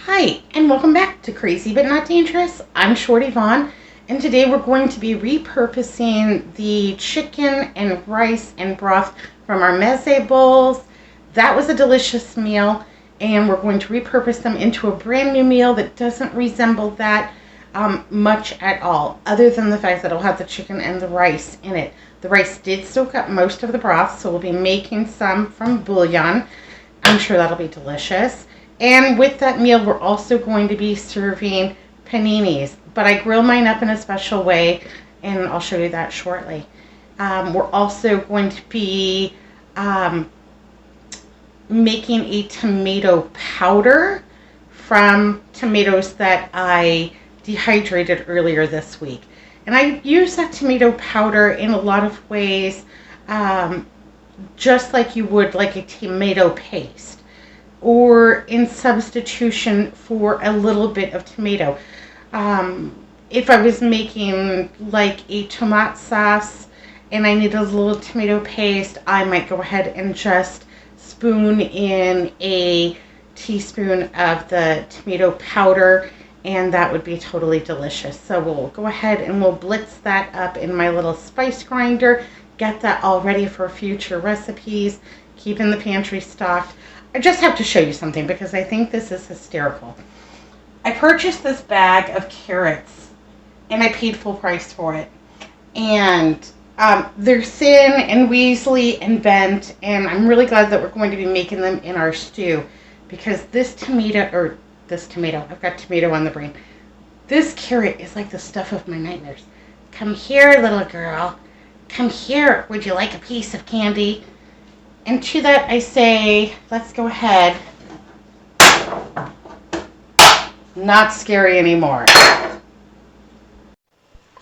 Hi, and welcome back to Crazy But Not Dangerous. I'm Shorty Vaughn, and today we're going to be repurposing the chicken and rice and broth from our Mezze bowls. That was a delicious meal, and we're going to repurpose them into a brand new meal that doesn't resemble that much at all, other than the fact that it'll have the chicken and the rice in it. The rice did soak up most of the broth, so we'll be making some from bouillon. I'm sure that'll be delicious. And with that meal, we're also going to be serving paninis. But I grill mine up in a special way, and I'll show you that shortly. We're also going to be making a tomato powder from tomatoes that I dehydrated earlier this week. And I use that tomato powder in a lot of ways, just like you would like a tomato paste, or in substitution for a little bit of tomato. If I was making like a tomato sauce and I need a little tomato paste, I might go ahead and just spoon in a teaspoon of the tomato powder, and that would be totally delicious. So we'll go ahead and we'll blitz that up in my little spice grinder, get that all ready for future recipes, keep in the pantry stocked. I just have to show you something because I think this is hysterical. I purchased this bag of carrots and I paid full price for it. And they're thin and weaselly and bent, and I'm really glad that we're going to be making them in our stew because this tomato, I've got tomato on the brain. This carrot is like the stuff of my nightmares. Come here, little girl. Come here. Would you like a piece of candy? And to that I say, let's go ahead. Not scary anymore.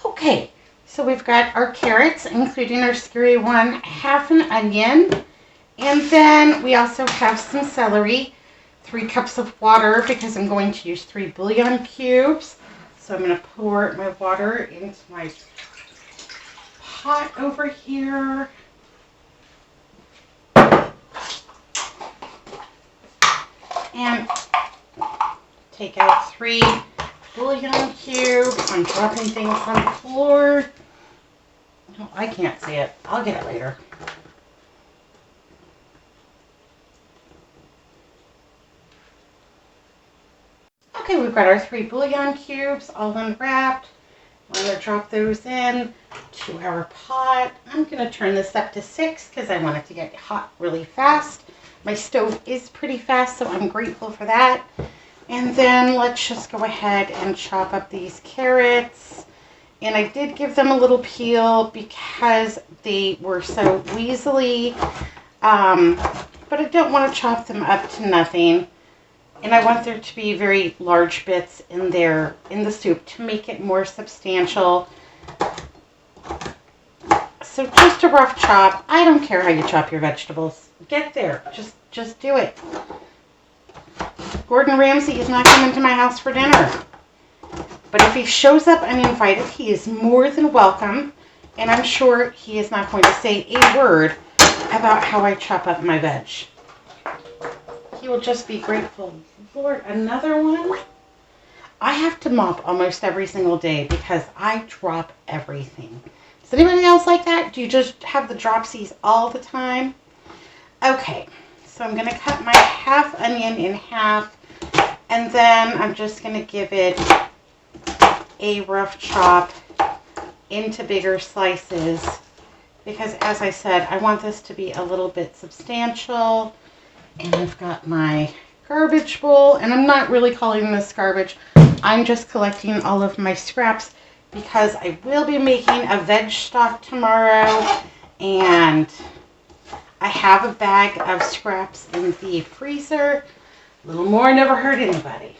Okay, so we've got our carrots, including our scary one, half an onion, and then we also have some celery, 3 cups of water because I'm going to use 3 bouillon cubes. So I'm going to pour my water into my pot over here. And take out 3 bouillon cubes. I'm dropping things on the floor. No, I can't see it. I'll get it later. Okay, we've got our 3 bouillon cubes all unwrapped. I'm going to drop those in to our pot. I'm going to turn this up to 6 because I want it to get hot really fast. My stove is pretty fast, so I'm grateful for that. And then let's just go ahead and chop up these carrots. And I did give them a little peel because they were so weaselly. But I don't want to chop them up to nothing. And I want there to be very large bits in there in the soup to make it more substantial. So just a rough chop. I don't care how you chop your vegetables. Get there. Just do it. Gordon Ramsay is not coming to my house for dinner. But if he shows up uninvited, he is more than welcome. And I'm sure he is not going to say a word about how I chop up my veg. He will just be grateful. Lord, another one? I have to mop almost every single day because I drop everything. Does anybody else like that? Do you just have the dropsies all the time? Okay, so I'm going to cut my half onion in half, and then I'm just going to give it a rough chop into bigger slices because, as I said, I want this to be a little bit substantial. And I've got my garbage bowl, and I'm not really calling this garbage. I'm just collecting all of my scraps because I will be making a veg stock tomorrow, and I have a bag of scraps in the freezer. A little more never hurt anybody.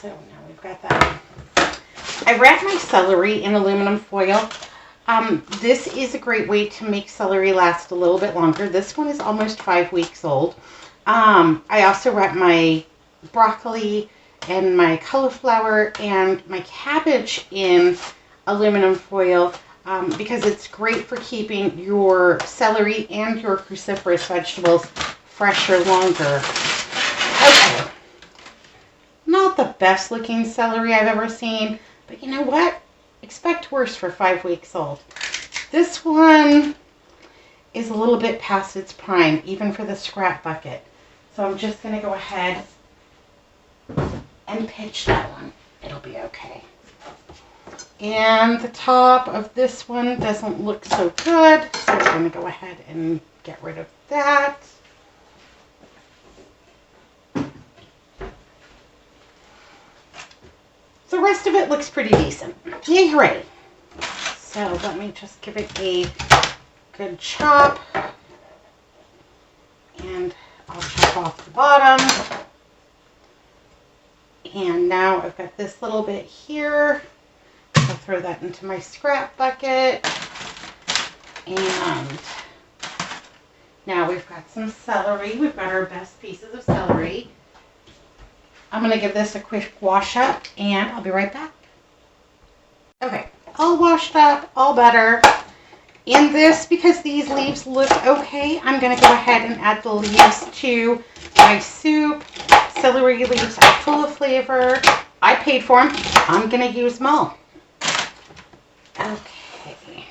So now we've got that. I wrap my celery in aluminum foil. This is a great way to make celery last a little bit longer. This one is almost 5 weeks old. I also wrap my broccoli and my cauliflower and my cabbage in aluminum foil because it's great for keeping your celery and your cruciferous vegetables fresher longer. Okay, not the best looking celery I've ever seen, but you know what? Expect worse for 5 weeks old. This one is a little bit past its prime, even for the scrap bucket. So I'm just going to go ahead and pitch that one. It'll be okay. And the top of this one doesn't look so good, so we're going to go ahead and get rid of that. The rest of it looks pretty decent. Yay, hooray. So let me just give it a good chop. And I'll chop off the bottom. And now I've got this little bit here. I'll throw that into my scrap bucket. And now we've got some celery. We've got our best pieces of celery. I'm going to give this a quick wash up and I'll be right back. Okay, all washed up, all better. In this, because these leaves look okay, I'm going to go ahead and add the leaves to my soup. Celery leaves are full of flavor. I paid for them. I'm going to use them all. Okay.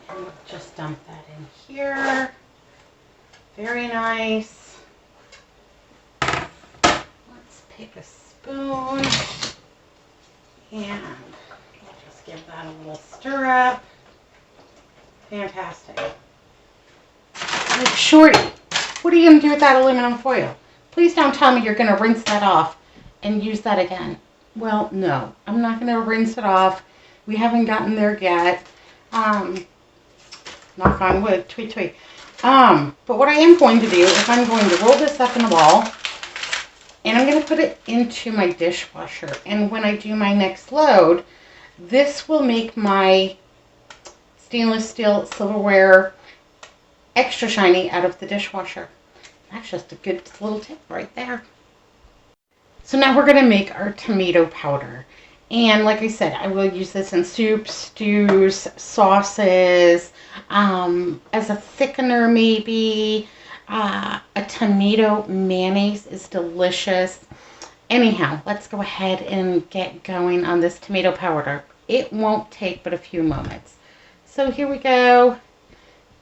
And we'll just dump that in here. Very nice. Let's pick a spoon. And we'll just give that a little stir up. Fantastic. Like, Shorty, what are you going to do with that aluminum foil? Please don't tell me you're going to rinse that off and use that again. Well, no, I'm not going to rinse it off. We haven't gotten there yet. Knock on wood, tweet, tweet. But what I am going to do is I'm going to roll this up in a ball and I'm going to put it into my dishwasher. And when I do my next load, this will make my stainless steel silverware extra shiny out of the dishwasher. That's just a good little tip right there. So now we're going to make our tomato powder. And like I said, I will use this in soups, stews, sauces, as a thickener maybe. A tomato mayonnaise is delicious. Anyhow, let's go ahead and get going on this tomato powder. It won't take but a few moments. So here we go.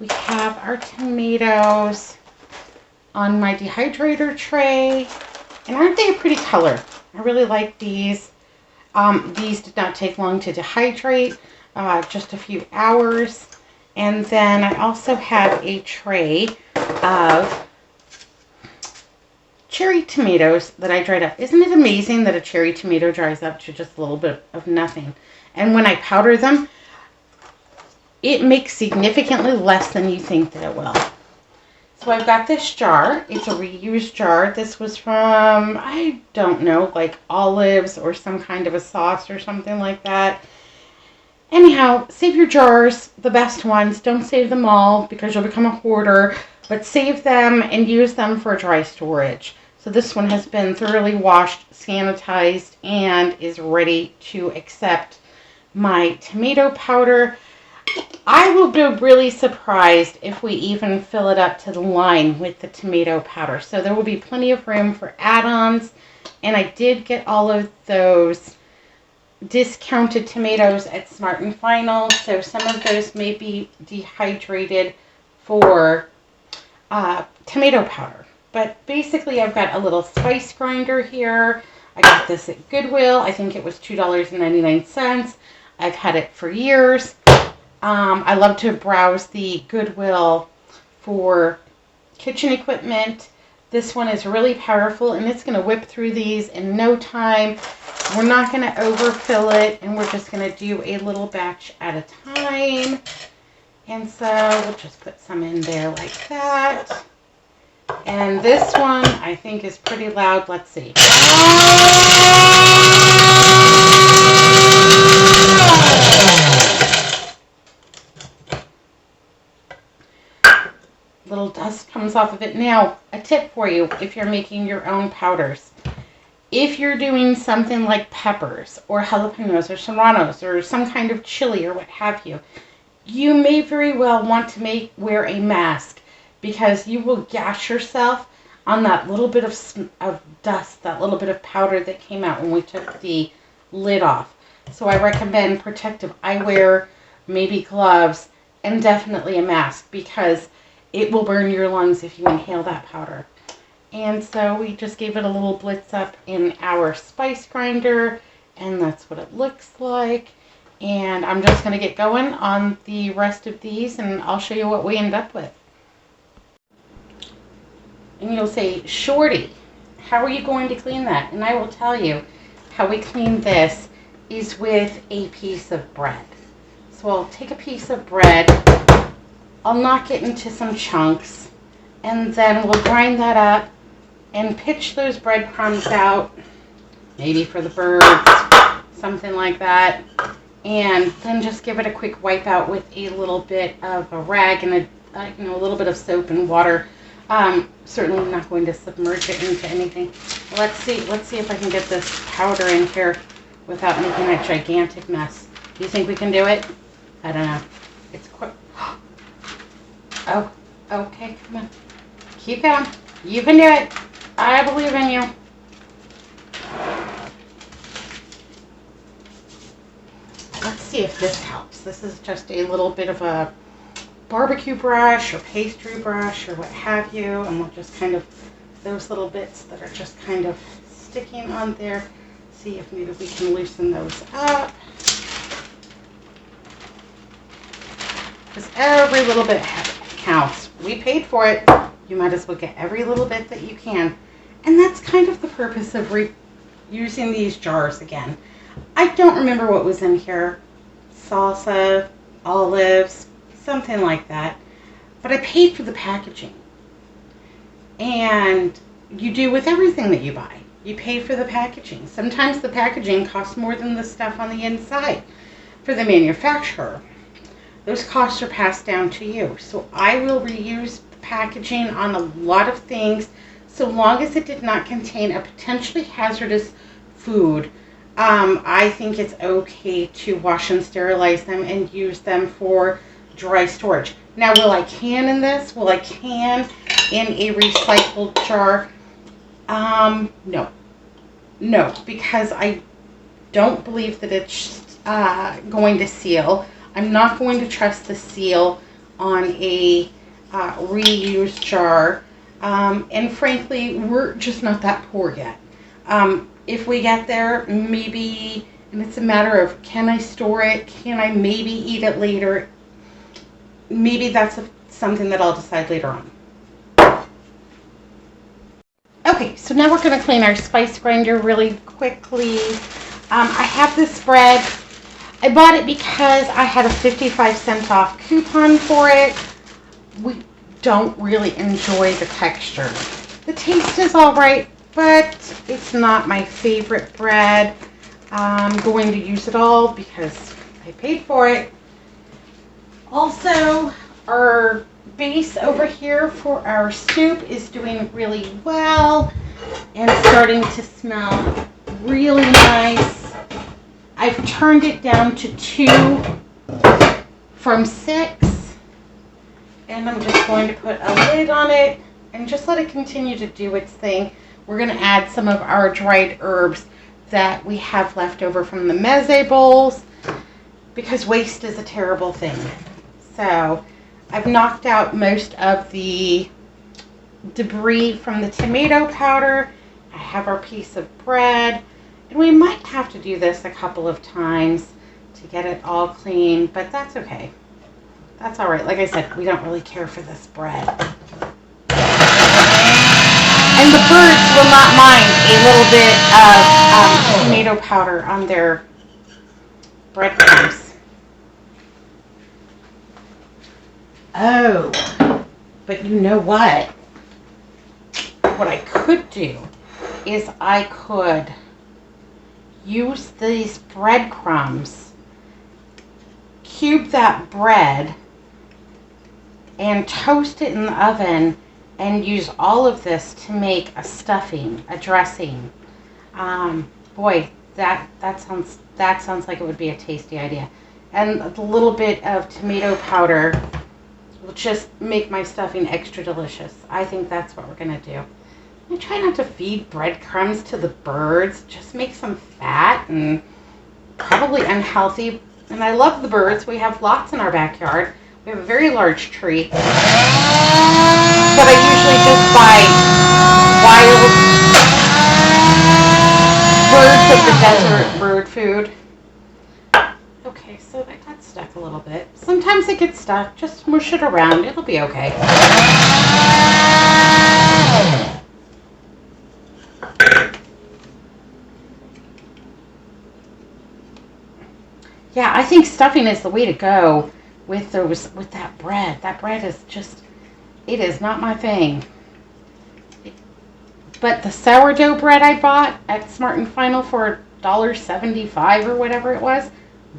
We have our tomatoes on my dehydrator tray. And aren't they a pretty color? I really like these. These did not take long to dehydrate, just a few hours. And then I also have a tray of cherry tomatoes that I dried up. Isn't it amazing that a cherry tomato dries up to just a little bit of nothing? And when I powder them, it makes significantly less than you think that it will. So I've got this jar. It's a reused jar. This was from, I don't know, like olives or some kind of a sauce or something like that. Anyhow, save your jars, the best ones. Don't save them all because you'll become a hoarder, but save them and use them for dry storage. So this one has been thoroughly washed, sanitized, and is ready to accept my tomato powder. I will be really surprised if we even fill it up to the line with the tomato powder. So there will be plenty of room for add-ons. And I did get all of those discounted tomatoes at Smart & Final. So some of those may be dehydrated for tomato powder. But basically I've got a little spice grinder here. I got this at Goodwill. I think it was $2.99. I've had it for years. I love to browse the Goodwill for kitchen equipment. This one is really powerful and it's going to whip through these in no time. We're not going to overfill it and we're just going to do a little batch at a time. And so we'll just put some in there like that. And this one I think is pretty loud. Let's see. Little dust comes off of it. Now, a tip for you if you're making your own powders. If you're doing something like peppers or jalapenos or serranos or some kind of chili or what have you, you may very well want to wear a mask because you will gash yourself on that little bit of dust, that little bit of powder that came out when we took the lid off. So I recommend protective eyewear, maybe gloves, and definitely a mask because it will burn your lungs if you inhale that powder. And so we just gave it a little blitz up in our spice grinder, and that's what it looks like. And I'm just going to get going on the rest of these, and I'll show you what we end up with. And you'll say, Shorty, how are you going to clean that? And I will tell you how we clean this is with a piece of bread. So I'll take a piece of bread, I'll knock it into some chunks, and then we'll grind that up and pitch those breadcrumbs out, maybe for the birds, something like that. And then just give it a quick wipe out with a little bit of a rag and a little bit of soap and water. Certainly not going to submerge it into anything. Let's see if I can get this powder in here without making a gigantic mess. Do you think we can do it? I don't know. It's quick. Oh, okay, come on. Keep going. You can do it. I believe in you. Let's see if this helps. This is just a little bit of a barbecue brush or pastry brush or what have you, and we'll just kind of, those little bits that are just kind of sticking on there, see if maybe we can loosen those up. Because every little bit counts. We paid for it. You might as well get every little bit that you can. And that's kind of the purpose of using these jars again. I don't remember what was in here. Salsa, olives, something like that. But I paid for the packaging. And you do with everything that you buy. You pay for the packaging. Sometimes the packaging costs more than the stuff on the inside for the manufacturer. Those costs are passed down to you. So I will reuse the packaging on a lot of things so long as it did not contain a potentially hazardous food. I think it's okay to wash and sterilize them and use them for dry storage. Now, will I can in this? Will I can in a recycled jar? No. No, because I don't believe that it's going to seal. I'm not going to trust the seal on a reused jar. And frankly, we're just not that poor yet. If we get there, maybe, and it's a matter of, can I store it? Can I maybe eat it later? Maybe that's something that I'll decide later on. Okay, so now we're going to clean our spice grinder really quickly. I have this bread. I bought it because I had a 55-cent off coupon for it. We don't really enjoy the texture. The taste is all right, but it's not my favorite bread. I'm going to use it all because I paid for it. Also, our base over here for our soup is doing really well and starting to smell really nice. I've turned it down to 2 from 6, and I'm just going to put a lid on it and just let it continue to do its thing. We're going to add some of our dried herbs that we have left over from the Mezze bowls because waste is a terrible thing. So I've knocked out most of the debris from the tomato powder. I have our piece of bread, and we might have to do this a couple of times to get it all clean, but that's okay. That's all right. Like I said, we don't really care for this bread. And the birds will not mind a little bit of tomato powder on their breadcrumbs. Oh, but you know what? What I could do is I could use these breadcrumbs, cube that bread, and toast it in the oven and use all of this to make a stuffing, a dressing. Boy, that sounds like it would be a tasty idea. And a little bit of tomato powder will just make my stuffing extra delicious. I think that's what we're going to do. I try not to feed breadcrumbs to the birds. It just makes them fat and probably unhealthy. And I love the birds. We have lots in our backyard. We have a very large tree. But I usually just buy wild birds of the desert bird food. Okay, so that got stuck a little bit. Sometimes it gets stuck. Just mush it around. It'll be okay. Yeah, I think stuffing is the way to go with that bread. That bread is just, it is not my thing. But the sourdough bread I bought at Smart & Final for $1.75 or whatever it was,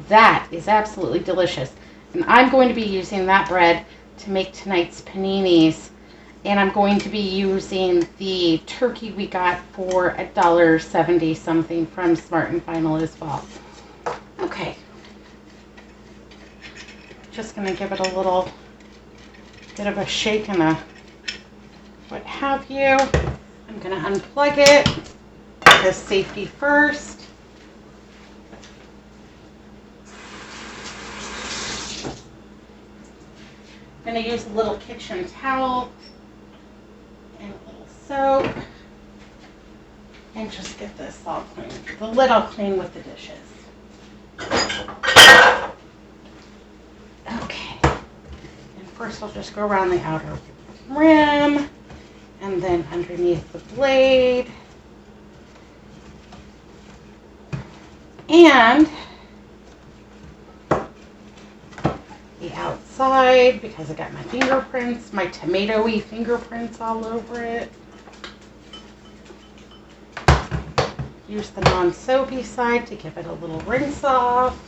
that is absolutely delicious. And I'm going to be using that bread to make tonight's paninis. And I'm going to be using the turkey we got for $1.70 something from Smart & Final as well. Okay. Just going to give it a little bit of a shake and a what have you. I'm going to unplug it because safety first. I'm going to use a little kitchen towel and a little soap and just get this all clean. The lid I'll clean with the dishes. Okay, and first I'll just go around the outer rim and then underneath the blade and the outside because I got my fingerprints, my tomato-y fingerprints all over it. Use the non-soapy side to give it a little rinse off.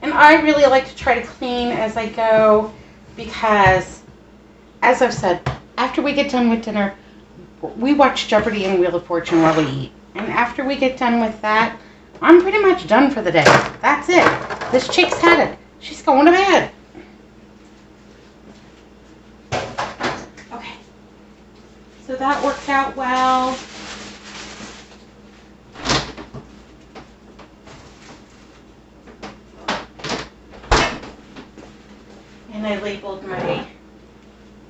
And I really like to try to clean as I go because, as I've said, after we get done with dinner, we watch Jeopardy and Wheel of Fortune while we eat. And after we get done with that, I'm pretty much done for the day. That's it. This chick's had it. She's going to bed. Okay. So that worked out well. And I labeled my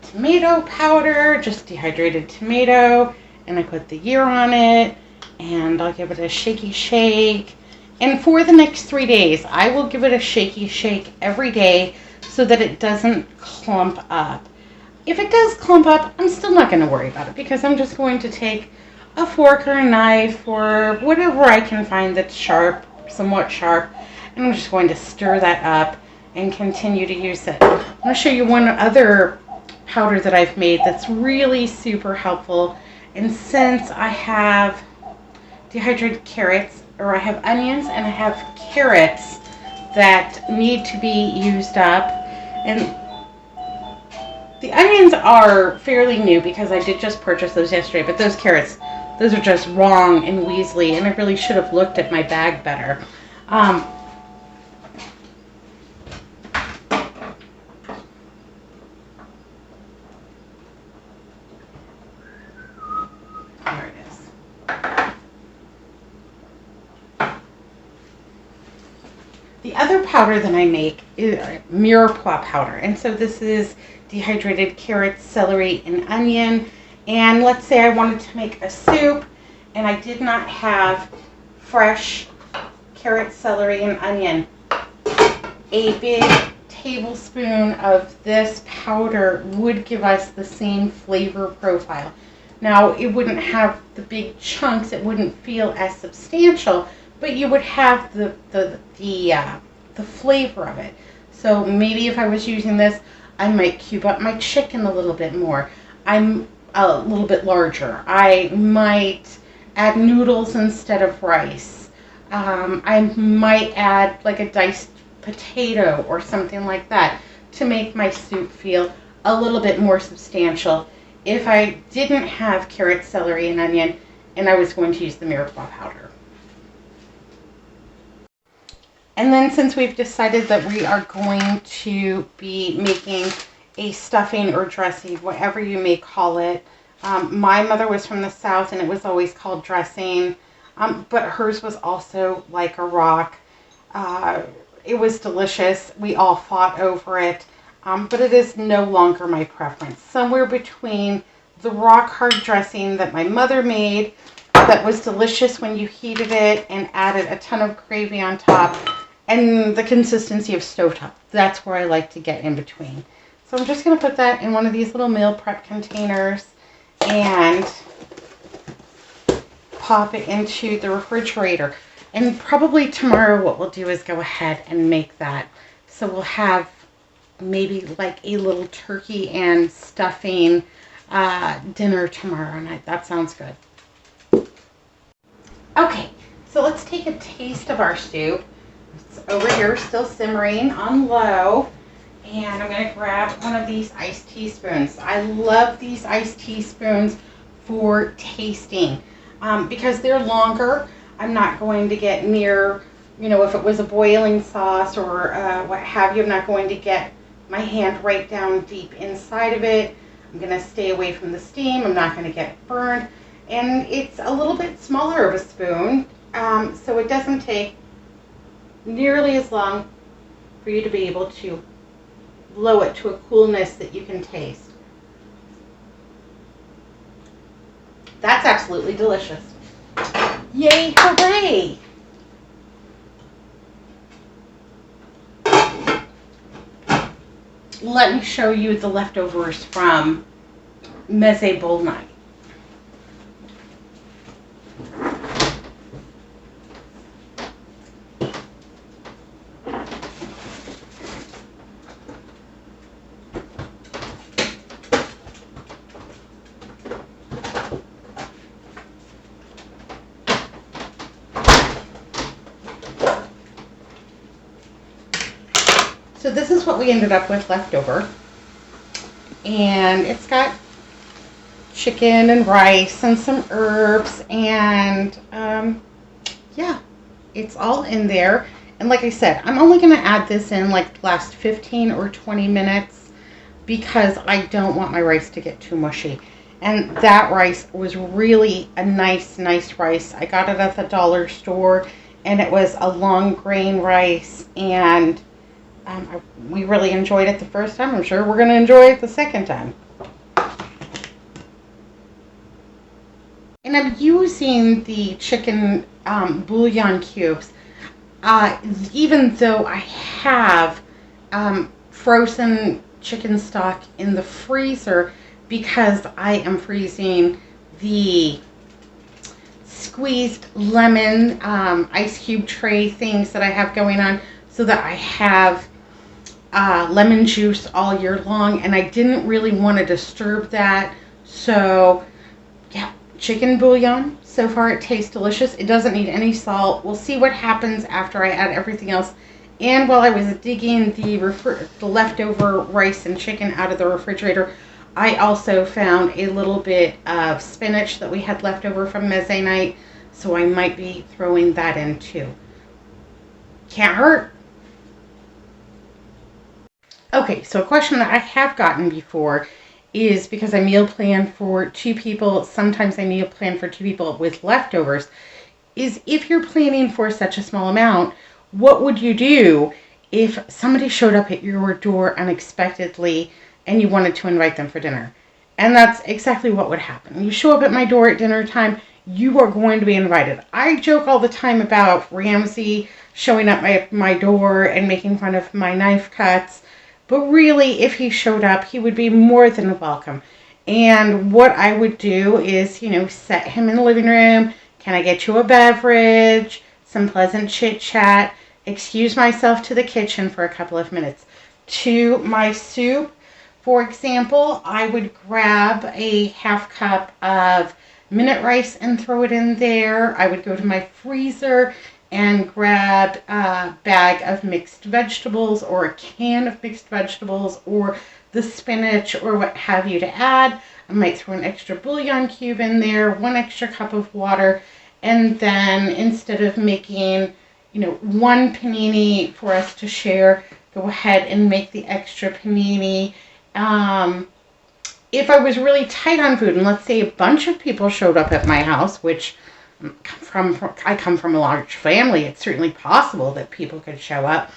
tomato powder, just dehydrated tomato, and I put the year on it, and I'll give it a shaky shake. And for the next 3 days, I will give it a shaky shake every day so that it doesn't clump up. If it does clump up, I'm still not going to worry about it because I'm just going to take a fork or a knife or whatever I can find that's sharp, somewhat sharp, and I'm just going to stir that up and continue to use it. I'm going to show you one other powder that I've made that's really super helpful. And since I have dehydrated carrots, or I have onions and I have carrots that need to be used up, and the onions are fairly new because I did just purchase those yesterday, but those carrots, those are just wrong and weaselly, and I really should have looked at my bag better. There it is. The other powder that I make is mirepoix powder, and so this is dehydrated carrots, celery, and onion. And let's say I wanted to make a soup and I did not have fresh carrot, celery, and onion. A big tablespoon of this powder would give us the same flavor profile. Now, it wouldn't have the big chunks, it wouldn't feel as substantial, but you would have the flavor of it. So maybe if I was using this, I might cube up my chicken a little bit more. I'm a little bit larger. I might add noodles instead of rice. I might add like a diced potato or something like that to make my soup feel a little bit more substantial if I didn't have carrot, celery, and onion and I was going to use the mirepoix powder. And then since we've decided that we are going to be making a stuffing or dressing, whatever you may call it. My mother was from the South and it was always called dressing, but hers was also like a rock. It was delicious. We all fought over it, but it is no longer my preference. Somewhere between the rock hard dressing that my mother made that was delicious when you heated it and added a ton of gravy on top, and the consistency of stovetop. That's where I like to get in between. So I'm just going to put that in one of these little meal prep containers and pop it into the refrigerator. And probably tomorrow what we'll do is go ahead and make that. So we'll have maybe like a little turkey and stuffing dinner tomorrow night. That sounds good. Okay, so let's take a taste of our soup. It's over here still simmering on low. And I'm going to grab one of these iced teaspoons. I love these iced teaspoons for tasting because they're longer. I'm not going to get near, if it was a boiling sauce or what have you, I'm not going to get my hand right down deep inside of it. I'm going to stay away from the steam. I'm not going to get burned. And it's a little bit smaller of a spoon, so it doesn't take nearly as long for you to be able to blow it to a coolness that you can taste. That's absolutely delicious. Yay, hooray! Let me show you the leftovers from Mezze bowl night. So this is what we ended up with left over. And it's got chicken and rice and some herbs and yeah, it's all in there. And like I said, I'm only going to add this in like the last 15 or 20 minutes because I don't want my rice to get too mushy. And that rice was really a nice rice. I got it at the dollar store and it was a long grain rice, and we really enjoyed it the first time. I'm sure we're going to enjoy it the second time. And I'm using the chicken bouillon cubes, even though I have frozen chicken stock in the freezer, because I am freezing the squeezed lemon ice cube tray things that I have going on, so that I have lemon juice all year long, and I didn't really want to disturb that. So yeah, chicken bouillon. So far it tastes delicious. It doesn't need any salt. We'll see what happens after I add everything else. And while I was digging the leftover rice and chicken out of the refrigerator, I also found a little bit of spinach that we had left over from Mezze night, so I might be throwing that in too. Can't hurt. Okay, so a question that I have gotten before is, because I meal plan for 2 people, sometimes I meal plan for 2 people with leftovers, is if you're planning for such a small amount, what would you do if somebody showed up at your door unexpectedly and you wanted to invite them for dinner? And that's exactly what would happen. You show up at my door at dinner time, you are going to be invited. I joke all the time about Ramsay showing up at my door and making fun of my knife cuts. But really, if he showed up, he would be more than welcome. And what I would do is, set him in the living room. Can I get you a beverage? Some pleasant chit chat. Excuse myself to the kitchen for a couple of minutes. To my soup, for example, I would grab a half cup of minute rice and throw it in there. I would go to my freezer and grab a bag of mixed vegetables or a can of mixed vegetables or the spinach or what have you to add. I might throw an extra bouillon cube in there, 1 extra cup of water, and then instead of making, 1 panini for us to share, go ahead and make the extra panini If I was really tight on food, and let's say a bunch of people showed up at my house, which I come from a large family, it's certainly possible that people could show up.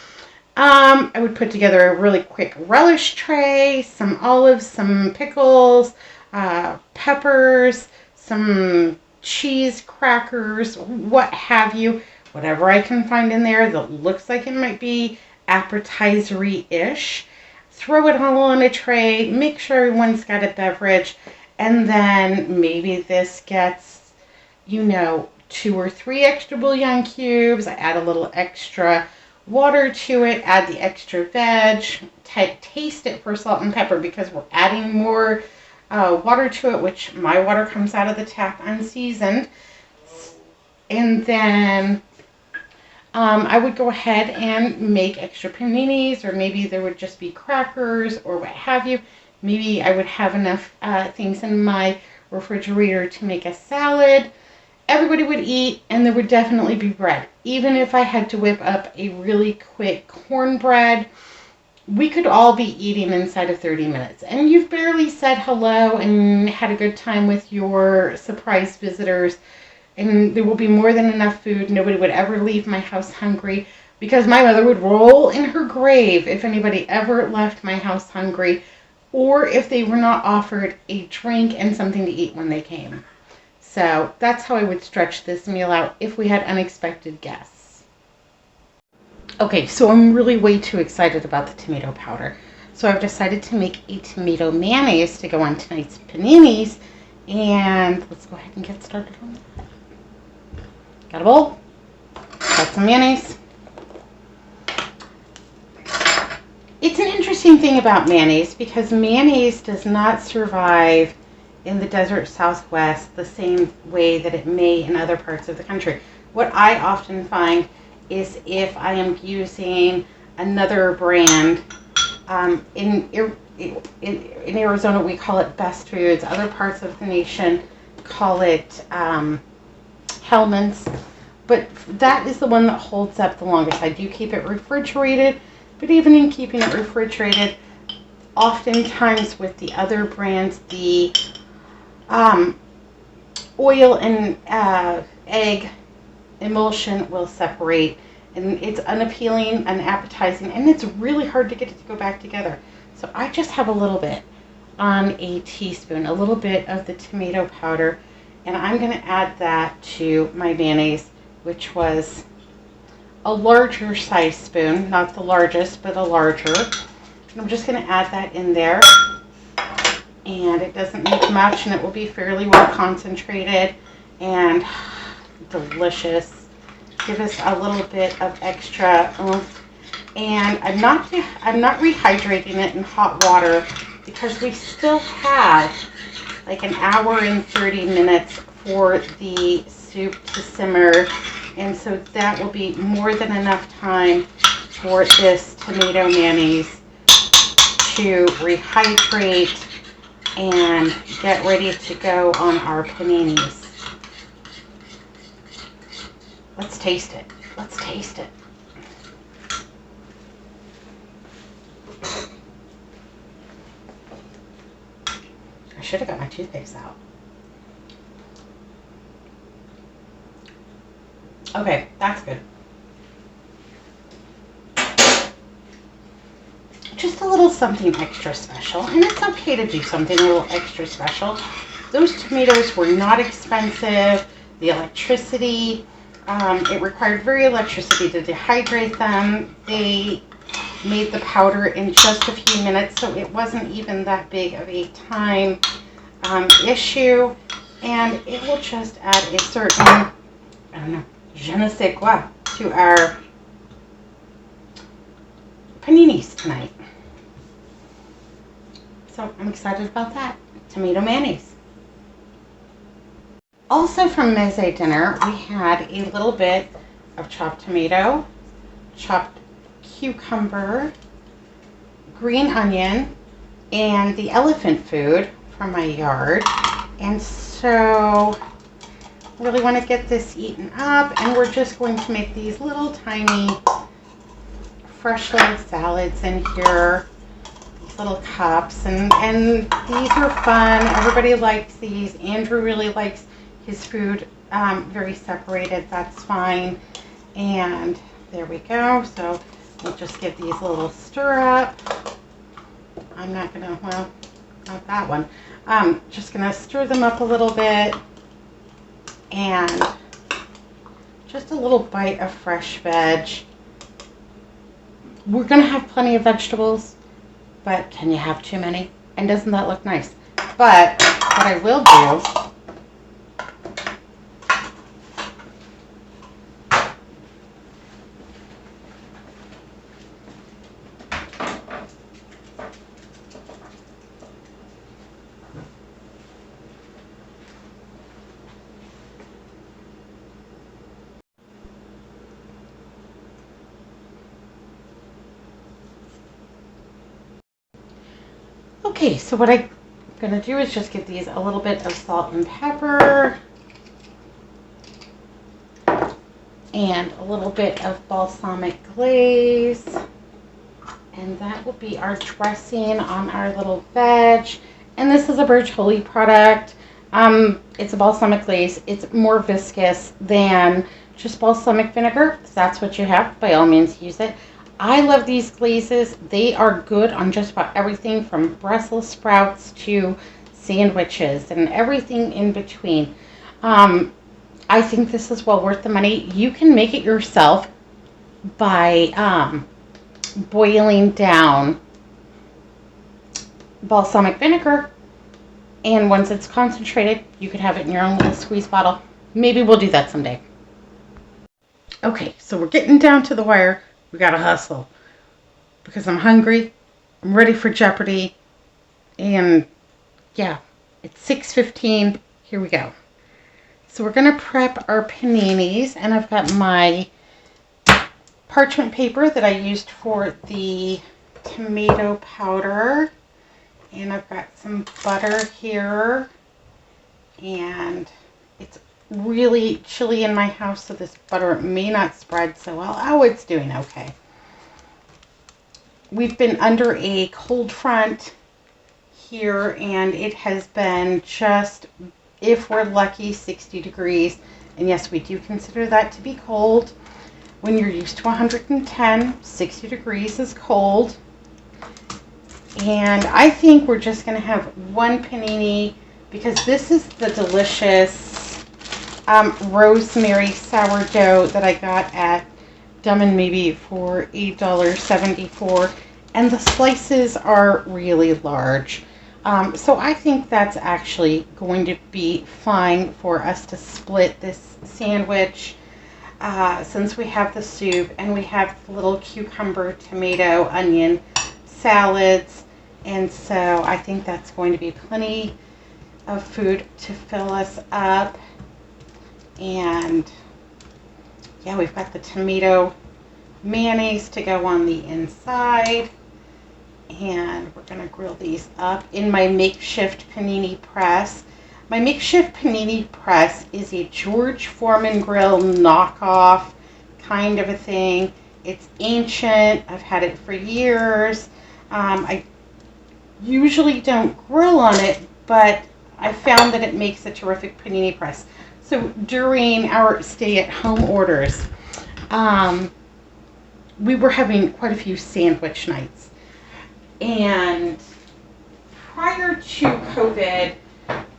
I would put together a really quick relish tray, some olives, some pickles, peppers, some cheese, crackers, what have you. Whatever I can find in there that looks like it might be appetizer-ish. Throw it all on a tray, make sure everyone's got a beverage, and then maybe this gets, 2 or 3 extra bouillon cubes. I add a little extra water to it, add the extra veg, taste it for salt and pepper because we're adding more water to it, which my water comes out of the tap unseasoned. And then I would go ahead and make extra paninis, or maybe there would just be crackers or what have you. Maybe I would have enough things in my refrigerator to make a salad. Everybody would eat, and there would definitely be bread. Even if I had to whip up a really quick cornbread, we could all be eating inside of 30 minutes. And you've barely said hello and had a good time with your surprise visitors. And there will be more than enough food. Nobody would ever leave my house hungry, because my mother would roll in her grave if anybody ever left my house hungry, or if they were not offered a drink and something to eat when they came. So that's how I would stretch this meal out if we had unexpected guests. Okay, so I'm really way too excited about the tomato powder. So I've decided to make a tomato mayonnaise to go on tonight's paninis. And let's go ahead and get started on that. Got a bowl? Got some mayonnaise. It's an interesting thing about mayonnaise because mayonnaise does not survive in the desert Southwest the same way that it may in other parts of the country. What I often find is if I am using another brand, in Arizona we call it Best Foods, other parts of the nation call it Hellman's, but that is the one that holds up the longest. I do keep it refrigerated, but even in keeping it refrigerated, oftentimes with the other brands, the oil and egg emulsion will separate, and it's unappealing, unappetizing, and it's really hard to get it to go back together. So I just have a little bit on a teaspoon, a little bit of the tomato powder, and I'm going to add that to my mayonnaise, which was a larger size spoon, not the largest, but a larger. And I'm just going to add that in there. And it doesn't need much, and it will be fairly well concentrated and delicious. Give us a little bit of extra oomph. And I'm not rehydrating it in hot water because we still have like an hour and 30 minutes for the soup to simmer, and so that will be more than enough time for this tomato mayonnaise to rehydrate and get ready to go on our paninis. Let's taste it. Let's taste it. I should have got my toothpaste out. Okay, that's good. Just a little something extra special, and it's okay to do something a little extra special. Those tomatoes were not expensive. The electricity, it required very electricity to dehydrate them. They made the powder in just a few minutes, so it wasn't even that big of a time issue, and it will just add a certain, I don't know, je ne sais quoi to our paninis tonight. So I'm excited about that. Tomato mayonnaise. Also from Mezze dinner, we had a little bit of chopped tomato, chopped cucumber, green onion, and the elephant food from my yard. And so I really want to get this eaten up, and we're just going to make these little tiny fresh laid salads in here. little cups, and these are fun. Everybody likes these. Andrew really likes his food very separated. That's fine. And there we go. So we'll just give these a little stir up. I'm not gonna, well, not that one. Just gonna stir them up a little bit, and just a little bite of fresh veg. We're gonna have plenty of vegetables, but can you have too many? And doesn't that look nice? But what I will do, okay, so what I'm gonna do is just give these a little bit of salt and pepper and a little bit of balsamic glaze, and that will be our dressing on our little veg. And this is a Bertolli product. It's a balsamic glaze. It's more viscous than just balsamic vinegar. If that's what you have, by all means use it. I love these glazes. They are good on just about everything from Brussels sprouts to sandwiches and everything in between. I think this is well worth the money. You can make it yourself by boiling down balsamic vinegar, and once it's concentrated, you can have it in your own little squeeze bottle. Maybe we'll do that someday. Okay, so we're getting down to the wire. We gotta hustle because I'm hungry. I'm ready for Jeopardy. And yeah, it's 6:15. Here we go. So we're gonna prep our paninis, and I've got my parchment paper that I used for the tomato powder. And I've got some butter here. And it's really chilly in my house, so this butter may not spread so well. Oh, it's doing okay. We've been under a cold front here, and it has been just, if we're lucky, 60 degrees. And yes, we do consider that to be cold. When you're used to 110, 60 degrees is cold. And I think we're just going to have one panini, because this is the delicious rosemary sourdough that I got at Dumb and Maybe for $8.74, and the slices are really large. So I think that's actually going to be fine for us to split this sandwich, since we have the soup and we have the little cucumber, tomato, onion salads, and so I think that's going to be plenty of food to fill us up. And yeah, we've got the tomato mayonnaise to go on the inside, and we're gonna grill these up in my makeshift panini press. My makeshift panini press is a George Foreman grill knockoff kind of a thing. It's ancient. I've had it for years. I usually don't grill on it, but I found that it makes a terrific panini press. So during our stay-at-home orders, we were having quite a few sandwich nights. And prior to COVID,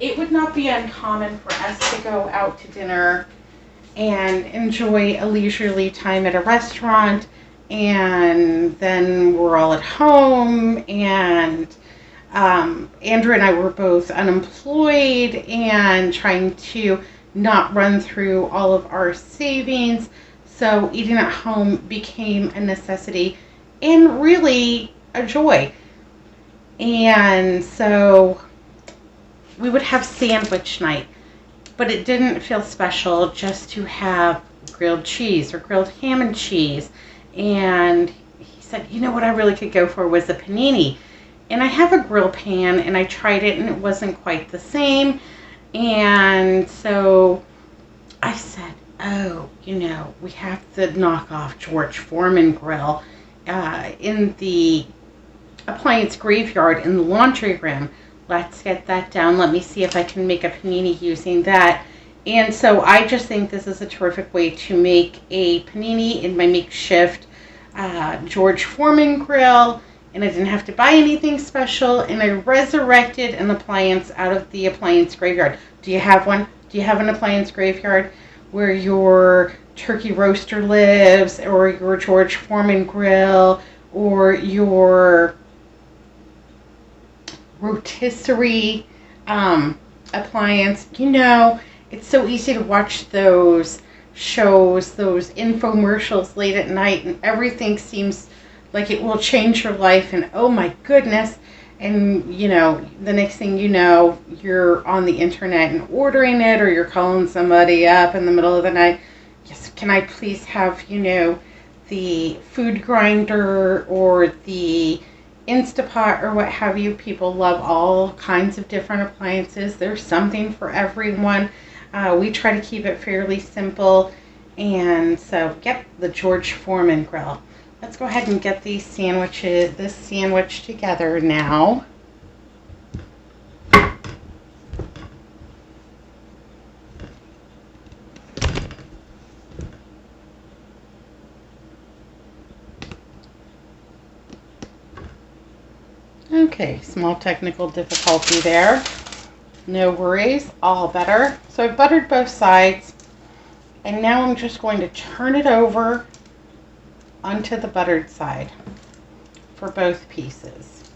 it would not be uncommon for us to go out to dinner and enjoy a leisurely time at a restaurant, and then we're all at home, and Andrew and I were both unemployed and trying to not run through all of our savings, so eating at home became a necessity and really a joy. And so we would have sandwich night, but it didn't feel special just to have grilled cheese or grilled ham and cheese. And he said, you know what I really could go for was a panini. And I have a grill pan, and I tried it, and it wasn't quite the same. And so I said, oh, you know, we have the knockoff George Foreman grill in the appliance graveyard in the laundry room. Let's get that down. Let me see if I can make a panini using that. And so I just think this is a terrific way to make a panini in my makeshift George Foreman grill. And I didn't have to buy anything special. And I resurrected an appliance out of the appliance graveyard. Do you have one? Do you have an appliance graveyard where your turkey roaster lives, or your George Foreman grill, or your rotisserie appliance? You know, it's so easy to watch those shows, those infomercials late at night, and everything seems like it will change your life, and oh my goodness. And you know, the next thing you know, you're on the internet and ordering it, or you're calling somebody up in the middle of the night. Yes, can I please have, you know, the food grinder or the Instapot or what have you? People love all kinds of different appliances. There's something for everyone. We try to keep it fairly simple. And so, yep, the George Foreman grill. Let's go ahead and get this sandwich together now. Okay, small technical difficulty there. No worries, all better. So I've buttered both sides, and now I'm just going to turn it over onto the buttered side for both pieces.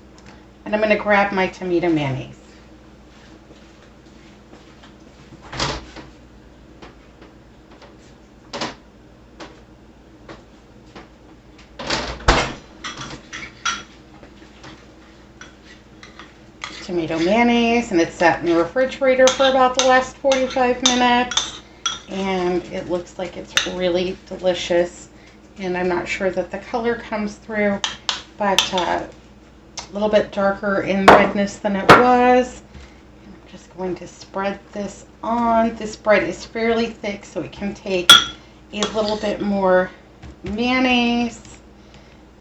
And I'm going to grab my tomato mayonnaise. Tomato mayonnaise, and it's sat in the refrigerator for about the last 45 minutes, and it looks like it's really delicious. And I'm not sure that the color comes through, but a little bit darker in redness than it was. I'm just going to spread this on. This bread is fairly thick, so it can take a little bit more mayonnaise,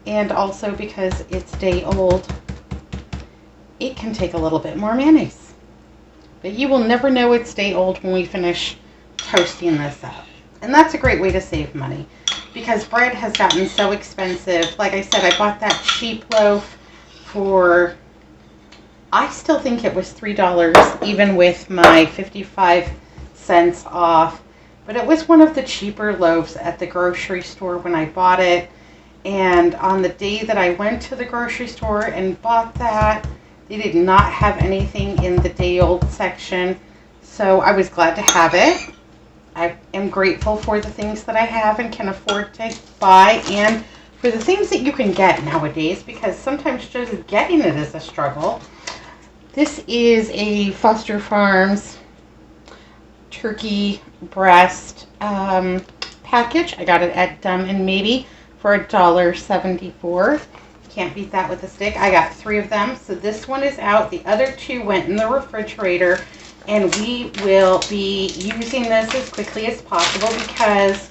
and also because it's day old, it can take a little bit more mayonnaise. But you will never know it's day old when we finish toasting this up. And that's a great way to save money, because bread has gotten so expensive. Like I said, I bought that cheap loaf for, I still think it was $3, even with my 55 cents off. But it was one of the cheaper loaves at the grocery store when I bought it. And on the day that I went to the grocery store and bought that, they did not have anything in the day old section. So I was glad to have it. I am grateful for the things that I have and can afford to buy, and for the things that you can get nowadays, because sometimes just getting it is a struggle. This is a Foster Farms turkey breast package. I got it at Dumb and Maybe for $1.74. Can't beat that with a stick. I got 3 of them, so this one is out. The other 2 went in the refrigerator. And we will be using this as quickly as possible because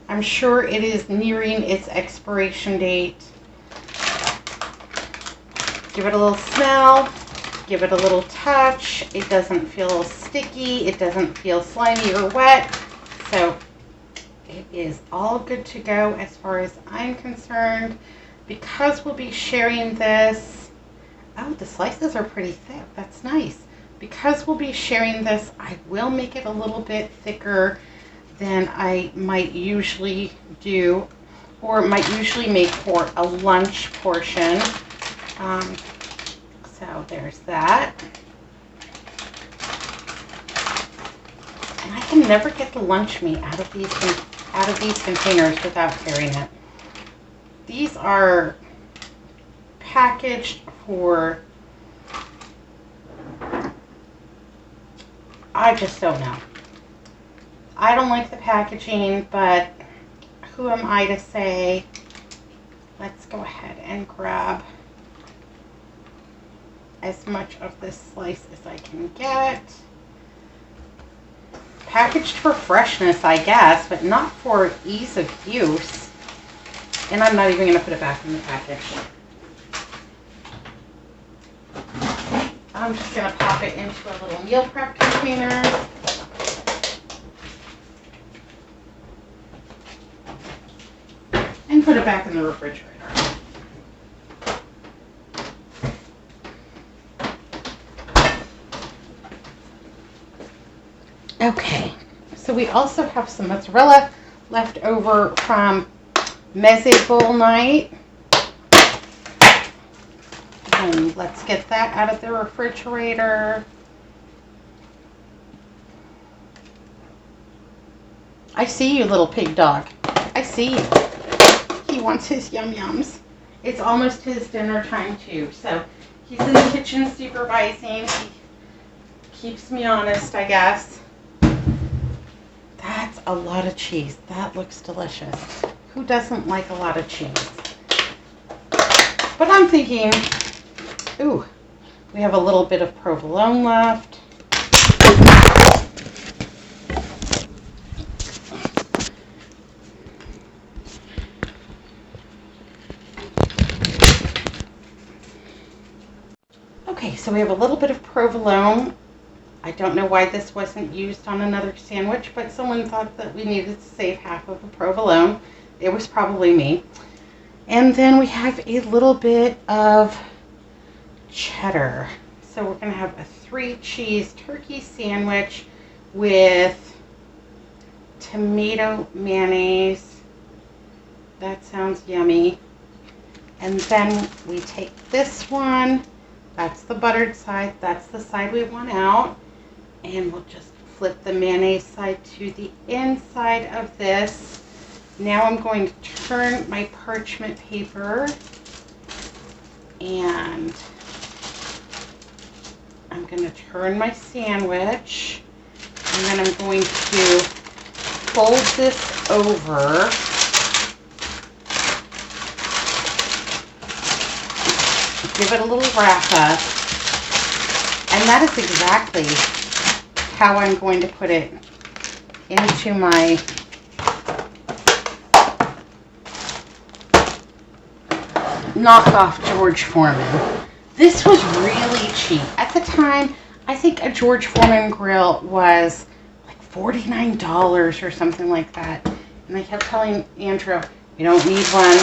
I'm sure it is nearing its expiration date. Give it a little smell, give it a little touch. It doesn't feel sticky, it doesn't feel slimy or wet. So it is all good to go as far as I'm concerned. Because we'll be sharing this, oh, the slices are pretty thick. That's nice. Because we'll be sharing this, I will make it a little bit thicker than I might usually do, or might usually make for a lunch portion. So there's that. And I can never get the lunch meat out of these containers without tearing it. These are packaged for, I just don't know. I don't like the packaging, but who am I to say? Let's go ahead and grab as much of this slice as I can get. Packaged for freshness, I guess, but not for ease of use. And I'm not even going to put it back in the package. I'm just going to pop it into a little meal prep container. And put it back in the refrigerator. Okay, so we also have some mozzarella left over from Mezze bowl night. And let's get that out of the refrigerator. I see you, little pig dog. I see you. He wants his yum yums. It's almost his dinner time too, so he's in the kitchen supervising. He keeps me honest, I guess. That's a lot of cheese. That looks delicious. Who doesn't like a lot of cheese? But I'm thinking, ooh, we have a little bit of provolone left. Okay, so we have a little bit of provolone. I don't know why this wasn't used on another sandwich, but someone thought that we needed to save half of the provolone. It was probably me. And then we have a little bit of cheddar. So we're going to have a 3-cheese turkey sandwich with tomato mayonnaise. That sounds yummy. And then we take this one. That's the buttered side. That's the side we want out. And we'll just flip the mayonnaise side to the inside of this. Now I'm going to turn my parchment paper and I'm going to turn my sandwich and then I'm going to fold this over. Give it a little wrap up. And that is exactly how I'm going to put it into my knockoff George Foreman. This was really cheap. At the time, I think a George Foreman grill was like $49 or something like that. And I kept telling Andrew, you don't need one.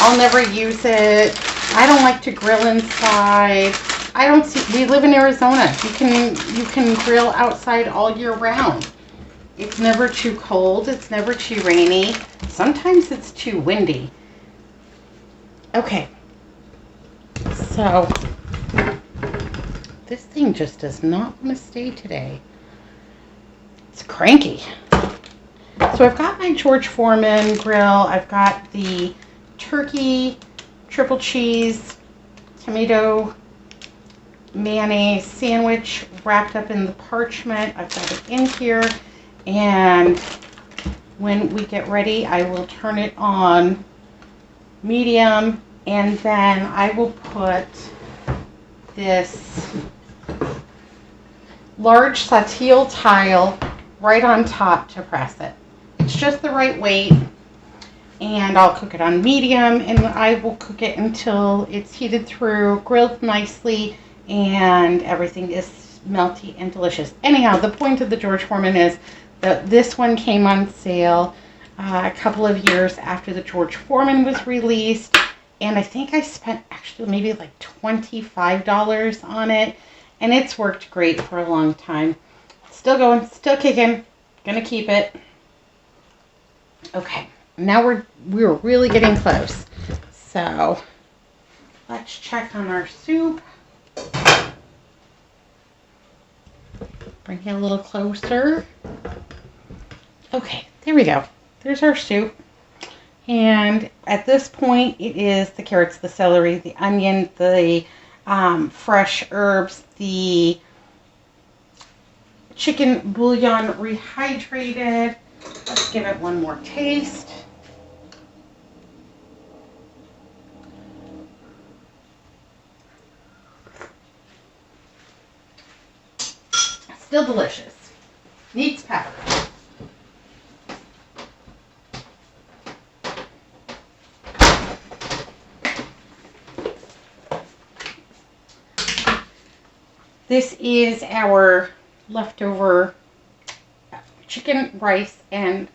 I'll never use it. I don't like to grill inside. I don't see, we live in Arizona. You can grill outside all year round. It's never too cold. It's never too rainy. Sometimes it's too windy. Okay. So, this thing just does not want to stay today. It's cranky. So I've got my George Foreman grill. I've got the turkey, triple cheese, tomato, mayonnaise sandwich wrapped up in the parchment. I've got it in here, and when we get ready, I will turn it on medium, and then I will put this large sauteil tile right on top to press it. It's just the right weight. And I'll cook it on medium, and I will cook it until it's heated through, grilled nicely, and everything is melty and delicious. Anyhow, the point of the George Foreman is that this one came on sale a couple of years after the George Foreman was released, and I think I spent actually maybe like $25 on it, and it's worked great for a long time. Still going, still kicking, gonna keep it. Okay. Now we're really getting close. So let's check on our soup. Bring it a little closer. Okay, there we go. There's our soup. And at this point, it is the carrots, the celery, the onion, the fresh herbs, the chicken bouillon rehydrated. Let's give it one more taste. Still delicious. Needs pepper. This is our leftover chicken, rice, and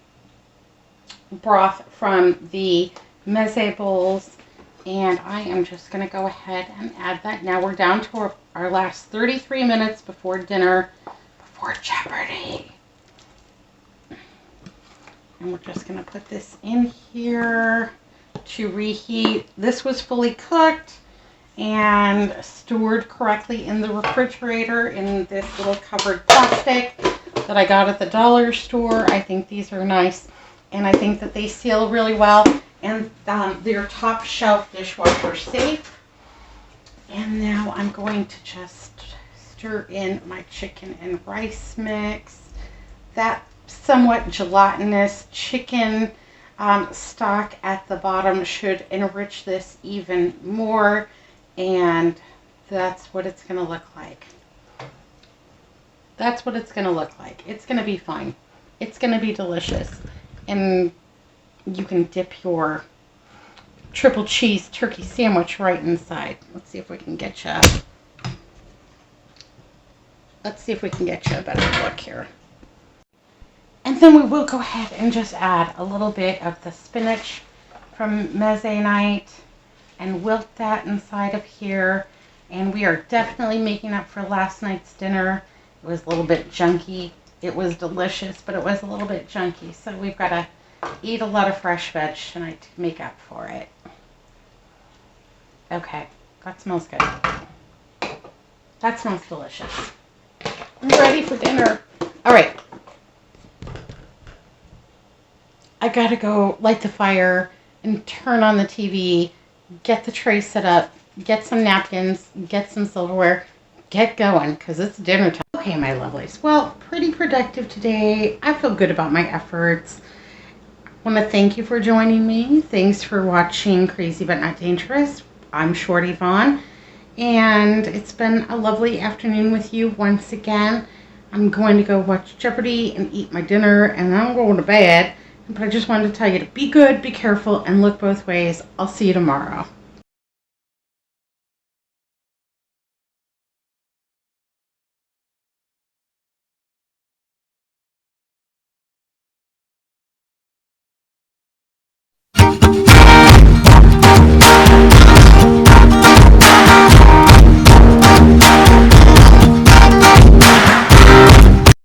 broth from the Mezze bowls. And I am just going to go ahead and add that. Now we're down to our last 33 minutes before dinner, before Jeopardy. And we're just going to put this in here to reheat. This was fully cooked and stored correctly in the refrigerator in this little covered plastic that I got at the dollar store. I think these are nice, and I think that they seal really well, and they're top shelf dishwasher safe. And now I'm going to just stir in my chicken and rice mix. That somewhat gelatinous chicken stock at the bottom should enrich this even more, and that's what it's going to look like. That's what it's going to look like. It's going to be fine. It's going to be delicious. And you can dip your triple cheese turkey sandwich right inside. Let's see if we can get you. Let's see if we can get you a better look here. And then we will go ahead and just add a little bit of the spinach from Mezze night and wilt that inside of here. And we are definitely making up for last night's dinner. It was a little bit junky. It was delicious, but it was a little bit junky. So we've got to eat a lot of fresh veg tonight to make up for it. Okay, that smells good. That smells delicious. I'm ready for dinner. All right. I gotta go light the fire and turn on the TV, get the tray set up, get some napkins, get some silverware, get going, because it's dinner time. Okay, my lovelies. Well, pretty productive today. I feel good about my efforts. I want to thank you for joining me. Thanks for watching Crazy But Not Dangerous. I'm Shorty Vaughn, and it's been a lovely afternoon with you once again. I'm going to go watch Jeopardy and eat my dinner, and then I'm going to bed. But I just wanted to tell you to be good, be careful, and look both ways. I'll see you tomorrow.